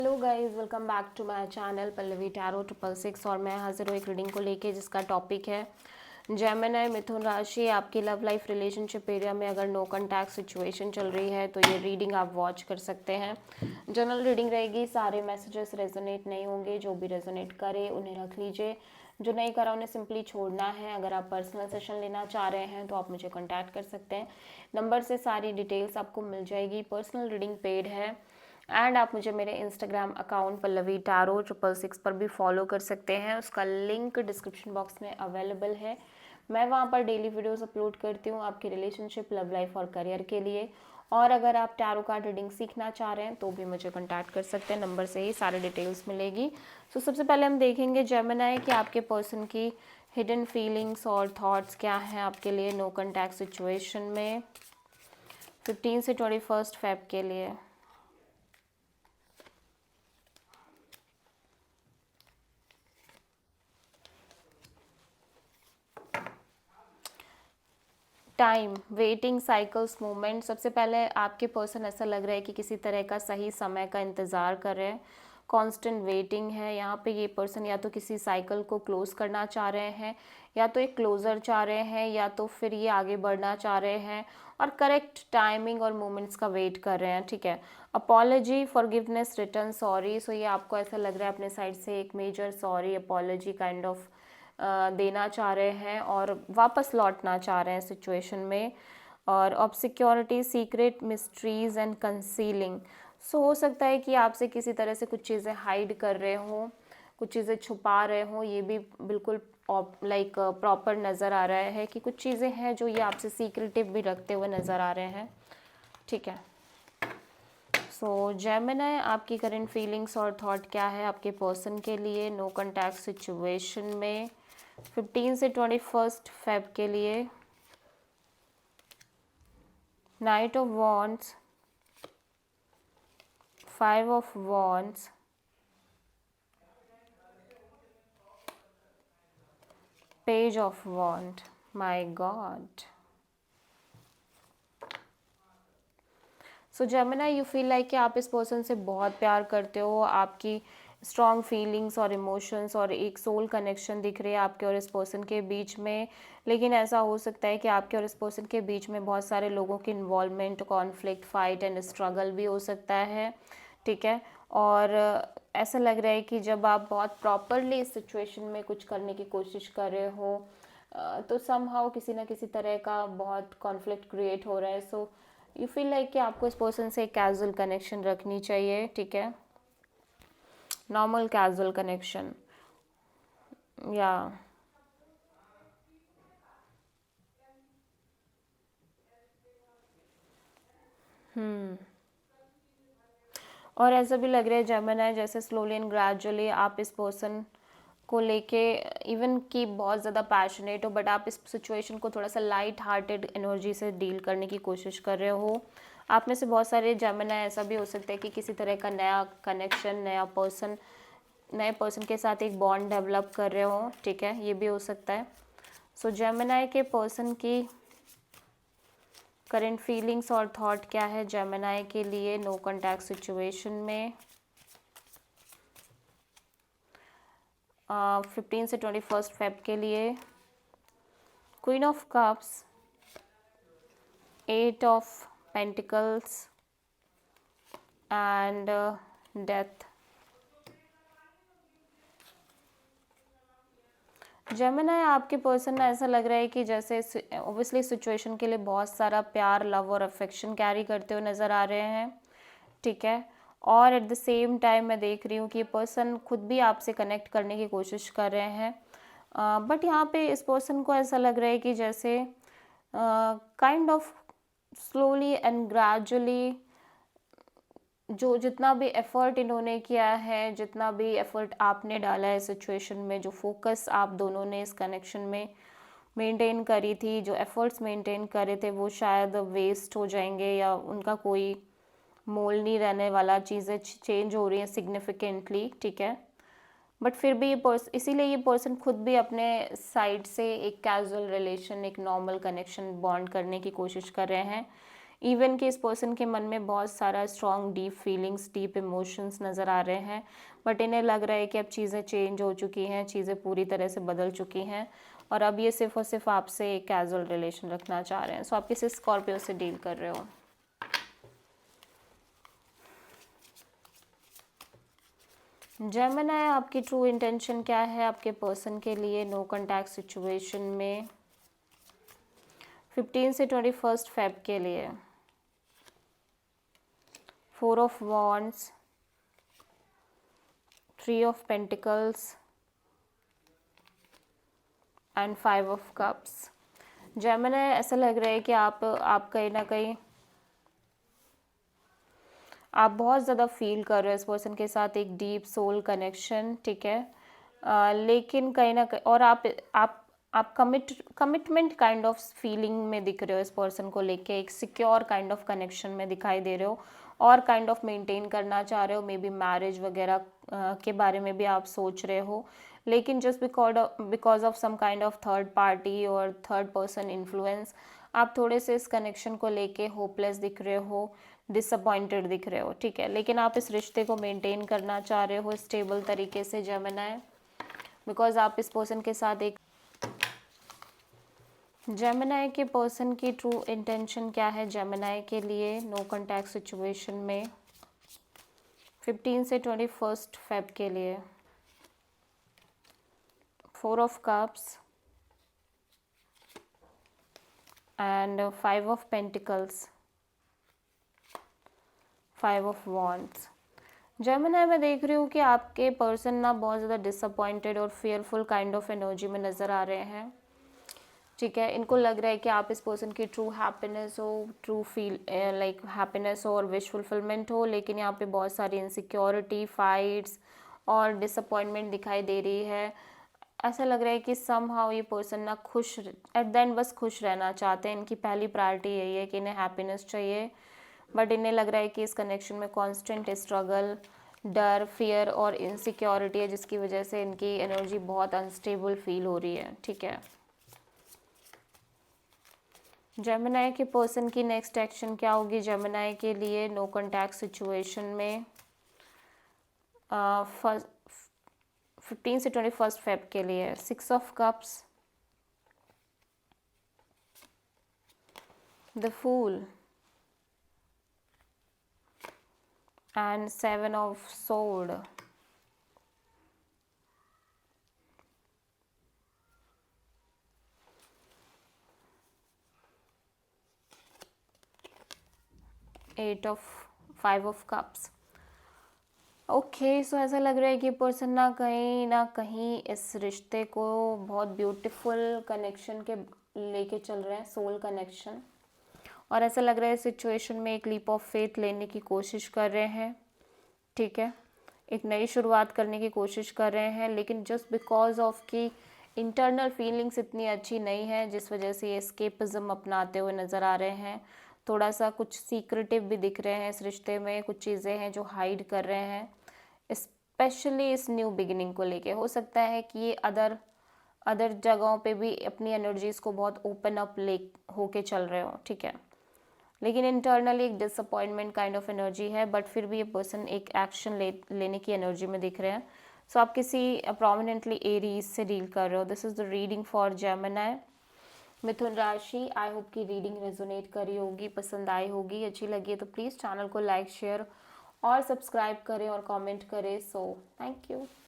Hello guys, welcome back to my channel Pallavi tarot 666 और मैं हाजिर हूँ एक रीडिंग को लेके जिसका टॉपिक है जेमिनी मिथुन राशि। आपकी लव लाइफ रिलेशनशिप एरिया में अगर नो कॉन्टैक्ट सिचुएशन चल रही है तो ये रीडिंग आप वॉच कर सकते हैं। जनरल रीडिंग रहेगी, सारे मैसेजेस रेजोनेट नहीं होंगे, जो भी रेजोनेट करे उन्हें रख लीजिए, जो नहीं करा उन्हें सिंपली छोड़ना है। अगर आप पर्सनल सेशन लेना चाह रहे हैं तो आप मुझे कॉन्टैक्ट कर सकते हैं, नंबर से सारी डिटेल्स आपको मिल जाएगी। पर्सनल रीडिंग पेड है एंड आप मुझे मेरे इंस्टाग्राम अकाउंट पल्लवी टैरो 666 पर भी फॉलो कर सकते हैं, उसका लिंक डिस्क्रिप्शन बॉक्स में अवेलेबल है। मैं वहाँ पर डेली वीडियोस अपलोड करती हूँ आपकी रिलेशनशिप, लव लाइफ और करियर के लिए। और अगर आप टैरो कार्ड रीडिंग सीखना चाह रहे हैं तो भी मुझे कॉन्टैक्ट कर सकते हैं, नंबर से ही सारे डिटेल्स मिलेगी। तो सबसे पहले हम देखेंगे जेमिनी कि आपके पर्सन की हिडन फीलिंग्स और थॉट्स क्या हैं आपके लिए नो कॉन्टैक्ट सिचुएशन में 15 से 21 फेब के लिए। Time, waiting, cycles, movement. सबसे पहले आपके पर्सन ऐसा लग रहा है कि किसी तरह का सही समय का इंतज़ार कर रहे हैं, कांस्टेंट वेटिंग है यहाँ पे। ये पर्सन या तो किसी साइकिल को क्लोज करना चाह रहे हैं, या तो एक क्लोज़र चाह रहे हैं, या तो फिर ये आगे बढ़ना चाह रहे हैं और करेक्ट टाइमिंग और मोमेंट्स का वेट कर रहे हैं। ठीक है, अपॉलॉजी, फॉरगिवनेस, रिटर्न, सॉरी। सो ये आपको ऐसा लग रहा है अपने साइड से एक major sorry, apology kind of देना चाह रहे हैं और वापस लौटना चाह रहे हैं सिचुएशन में। और ऑब्सिक्योरिटी, सीक्रेट, मिस्ट्रीज एंड कंसीलिंग। सो हो सकता है कि आपसे किसी तरह से कुछ चीज़ें हाइड कर रहे हों, कुछ चीज़ें छुपा रहे हों। ये भी बिल्कुल लाइक प्रॉपर नज़र आ रहा है कि कुछ चीज़ें हैं जो ये आपसे सीक्रेटिव भी रखते हुए नज़र आ रहे हैं। ठीक है, सो जेमिनी आपकी करंट फीलिंग्स और थॉट क्या है आपके पर्सन के लिए नो कॉन्टैक्ट सिचुएशन में 15 से 21 फेब के लिए। Knight of wands, 5 of wands, page of wand. My god. So Gemini, you feel like कि आप इस पर्सन से बहुत प्यार करते हो, आपकी स्ट्रॉन्ग फीलिंग्स और इमोशंस और एक सोल कनेक्शन दिख रही है आपके और इस पर्सन के बीच में। लेकिन ऐसा हो सकता है कि आपके और इस पर्सन के बीच में बहुत सारे लोगों की involvement, conflict, fight and struggle भी हो सकता है। ठीक है, और ऐसा लग रहा है कि जब आप बहुत प्रॉपरली इस सिचुएशन में कुछ करने की कोशिश कर रहे हो तो समहाउ किसी ना किसी तरह का बहुत कॉन्फ्लिक्ट क्रिएट हो रहा है। सो यू फील लाइक कि आपको इस पर्सन से एक कैजुअल कनेक्शन रखनी चाहिए। ठीक है, नॉर्मल कैजुअल कनेक्शन या और ऐसा भी लग रहा है जेमिनी जैसे स्लोली एंड ग्रेजुअली आप इस पर्सन को लेके इवन कि बहुत ज़्यादा पैशनेट हो, बट आप इस सिचुएशन को थोड़ा सा लाइट हार्टेड एनर्जी से डील करने की कोशिश कर रहे हो। आप में से बहुत सारे जेमिनी ऐसा भी हो सकता है कि किसी तरह का नया कनेक्शन, नए पर्सन के साथ एक बॉन्ड डेवलप कर रहे हो। ठीक है, ये भी हो सकता है। सो जेमिनी के पर्सन की करंट फीलिंग्स और थॉट क्या है जेमिनी के लिए नो कॉन्टैक्ट सिचुएशन में 15 से 21 फेब के लिए। Queen of cups, 8 of pentacles and death. Gemini, आपके पर्सन में ऐसा लग रहा है कि जैसे ओब्वियसली सिचुएशन के लिए बहुत सारा प्यार, लव और अफेक्शन कैरी करते हुए नज़र आ रहे हैं। ठीक है, और एट द सेम टाइम मैं देख रही हूँ कि ये पर्सन खुद भी आपसे कनेक्ट करने की कोशिश कर रहे हैं, बट यहाँ पे इस पर्सन को ऐसा लग रहा है कि जैसे kind of slowly and gradually जो जितना भी एफ़र्ट इन्होंने किया है, जितना भी एफ़र्ट आपने डाला है सिचुएशन में, जो फोकस आप दोनों ने इस कनेक्शन में मेंटेन करी थी, जो एफ़र्ट्स मेंटेन करे थे, वो शायद वेस्ट हो जाएंगे या उनका कोई मोल नहीं रहने वाला। चीज़ें चेंज हो रही हैं सिग्निफिकेंटली। ठीक है, बट फिर भी इसीलिए ये पर्सन खुद भी अपने साइड से एक कैजुअल रिलेशन, एक नॉर्मल कनेक्शन बॉन्ड करने की कोशिश कर रहे हैं। इवन कि इस पर्सन के मन में बहुत सारा strong deep feelings, deep emotions नज़र आ रहे हैं, बट इन्हें लग रहा है कि अब चीज़ें चेंज हो चुकी हैं, चीज़ें पूरी तरह से बदल चुकी हैं और अब ये सिर्फ और सिर्फ आपसे एक कैजुअल रिलेशन रखना चाह रहे हैं। सो आप किसी स्कॉर्पियो से डील कर रहे हो। जेमिनी, आपकी ट्रू इंटेंशन क्या है आपके पर्सन के लिए नो कॉन्टैक्ट सिचुएशन में 15 से 21 फेब के लिए? 4 of wands, 3 of pentacles and 5 of cups. Gemini, ऐसा लग रहा है कि आप कहीं ना कहीं आप बहुत ज़्यादा फील कर रहे हो इस पर्सन के साथ एक डीप सोल कनेक्शन, ठीक है। लेकिन कहीं ना कहीं और आप कमिटमेंट काइंड ऑफ फीलिंग में दिख रहे हो इस पर्सन को लेके, एक सिक्योर काइंड ऑफ कनेक्शन में दिखाई दे रहे हो और काइंड ऑफ मेंटेन करना चाह रहे हो। मे बी मैरिज वगैरह के बारे में भी आप सोच रहे हो, लेकिन just because of some kind of third party और थर्ड पर्सन इन्फ्लुएंस आप थोड़े से इस कनेक्शन को लेके होपलेस दिख रहे हो, डिसअपॉइंटेड दिख रहे हो, ठीक है। लेकिन आप इस रिश्ते को मेंटेन करना चाह रहे हो स्टेबल तरीके से जेमिनी, बिकॉज आप इस पर्सन के साथ एक जेमिनी के पर्सन की ट्रू इंटेंशन क्या है जेमिनी के लिए नो कॉन्टैक्ट सिचुएशन में 15 से 21 फेब के लिए? 4 of cups and 5 of pentacles, 5 of wands. Gemini, मैं देख रही हूँ कि आपके पर्सन ना बहुत ज़्यादा डिसअपॉइंटेड और फेयरफुल काइंड ऑफ एनर्जी में नज़र आ रहे हैं, ठीक है। इनको लग रहा है कि आप इस पर्सन की ट्रू हैप्पीनेस हो, ट्रू फील लाइक हैप्पीनेस हो और विश फुलफिलमेंट हो, लेकिन यहाँ पे बहुत सारी इनसिक्योरिटी, फाइट्स और डिसअपॉइंटमेंट दिखाई दे रही है। ऐसा लग रहा है कि समहाउ ये पर्सन ना खुश एट द एंड बस खुश रहना चाहते हैं। इनकी पहली प्रायोरिटी यही है कि इन्हें हैप्पीनेस चाहिए, बट इन्हें लग रहा है कि इस कनेक्शन में कॉन्स्टेंट स्ट्रगल, डर, फियर और इनसिक्योरिटी है, जिसकी वजह से इनकी एनर्जी बहुत अनस्टेबल फील हो रही है, ठीक है। जेमिनी के पर्सन की नेक्स्ट एक्शन क्या होगी जेमिनी के लिए नो कॉन्टैक्ट सिचुएशन में 15 से 21 फेब के लिए? 6 of cups, the fool and 7 of sword. Five of cups. Okay, so ऐसा लग रहा है कि पर्सन ना कहीं इस रिश्ते को बहुत ब्यूटीफुल कनेक्शन के लेके चल रहे हैं, सोल कनेक्शन, और ऐसा लग रहा है सिचुएशन में एक लीप ऑफ फेथ लेने की कोशिश कर रहे हैं, ठीक है। एक नई शुरुआत करने की कोशिश कर रहे हैं, लेकिन जस्ट बिकॉज ऑफ कि इंटरनल फीलिंग्स इतनी अच्छी नहीं है, जिस वजह से ये एस्केपिज्म अपनाते हुए नज़र आ रहे हैं। थोड़ा सा कुछ सीक्रेटिव भी दिख रहे हैं इस रिश्ते में, कुछ चीज़ें हैं जो हाइड कर रहे हैं, स्पेशली इस न्यू बिगिनिंग को लेके। हो सकता है कि ये अदर जगहों पे भी अपनी एनर्जीज को बहुत ओपन अप ले होके चल रहे हो, ठीक है। लेकिन इंटरनली एक डिसअपॉइंटमेंट काइंड ऑफ एनर्जी है, बट फिर भी ये पर्सन एक एक्शन लेने की एनर्जी में दिख रहे हैं। सो आप किसी प्रोमिनेंटली एरीज से डील कर रहे हो। This is the reading for Gemini, मिथुन राशि। आई होप की रीडिंग रेजोनेट करी होगी, पसंद आई होगी, अच्छी लगी है तो प्लीज़ चैनल को लाइक, शेयर और सब्सक्राइब करें और कमेंट करें। So thank you.